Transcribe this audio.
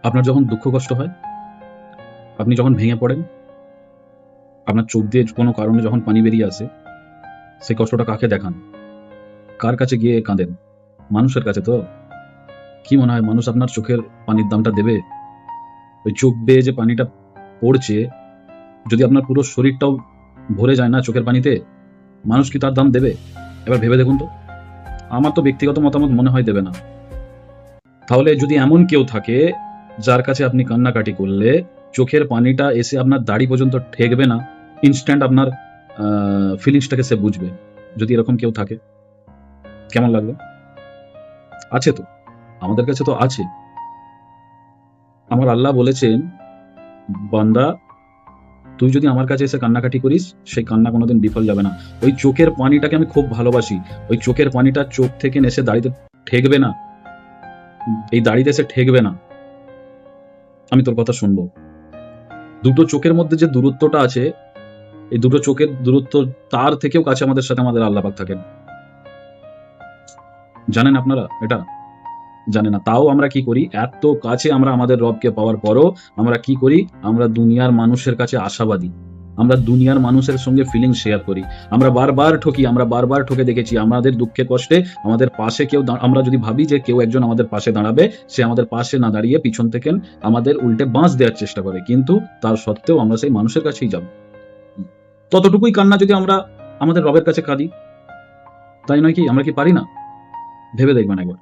আপনার যখন দুঃখ কষ্ট হয়, আপনি যখন ভেঙে পড়েন, আপনার চোখ দিয়ে কোনো কারণে যখন পানি বেরিয়ে আসে, সেই কষ্টটা কাকে দেখান? কার কাছে গিয়ে কাঁদেন? মানুষের কাছে তো। কি মনে হয় মানুষ আপনার চোখের পানির দামটা দেবে? ওই চোখ বেয়ে যে পানিটা পড়ছে, যদি আপনার পুরো শরীরটাও ভরে যায় না চোখের পানিতে, মানুষ কি তার দাম দেবে? এবার ভেবে দেখুন তো। আমার তো ব্যক্তিগত মতামত মনে হয় দেবে না। তাহলে যদি এমন কেউ থাকে যার কাছে আপনি কান্নাকাটি করলে চোখের পানিটা এসে আপনার দাড়ি পর্যন্ত ঠেকবে না, ইনস্ট্যান্ট আপনার ফিলিংসটাকে সে বুঝবে, যদি এরকম কেউ থাকে, কেমন লাগবে? আছে তো, আমাদের কাছে তো আছে। আমার আল্লাহ বলেছেন, বান্দা তুই যদি আমার কাছে এসে কান্নাকাটি করিস, সেই কান্না কোনোদিন বিফল যাবে না। ওই চোখের পানিটাকে আমি খুব ভালোবাসি। ওই চোখের পানিটা চোখ থেকে এসে দাড়িতে ঠেকবে না, এই দাড়িতে এসে ঠেকবে না। আমি তোর কথা শুনবো। দুটো চোখের মধ্যে যে দূরত্বটা আছে, এই দুটো চোখের দূরত্ব, তার থেকেও কাছে আমাদের সাথে আমাদের আল্লাহ পাক থাকেন। জানেন আপনারা এটা? জানে না। তাও আমরা কি করি, এত কাছে আমরা আমাদের রবকে পাওয়ার পরও আমরা কি করি, আমরা দুনিয়ার মানুষের কাছে আশাবাদী, আমরা দুনিয়ার মানুষের সঙ্গে ফিলিং শেয়ার করি। আমরা বারবার ঠকি, আমরা বারবার ঠকে দেখেছি। আমাদের দুঃখে কষ্টে আমাদের পাশে কেউ আমরা যদি ভাবি যে কেউ একজন আমাদের পাশে দাঁড়াবে, সে আমাদের পাশে না দাঁড়িয়ে পিছন থেকে আমাদের উল্টে বাঁশ দেওয়ার চেষ্টা করে, কিন্তু তার সত্ত্বেও আমরা সেই মানুষের কাছেই যাব। ততটুকুই কান্না যদি আমরা আমাদের রবের কাছে কাঁদি, তাই নয় কি? আমরা কি পারি না? ভেবে দেখবেন একবার।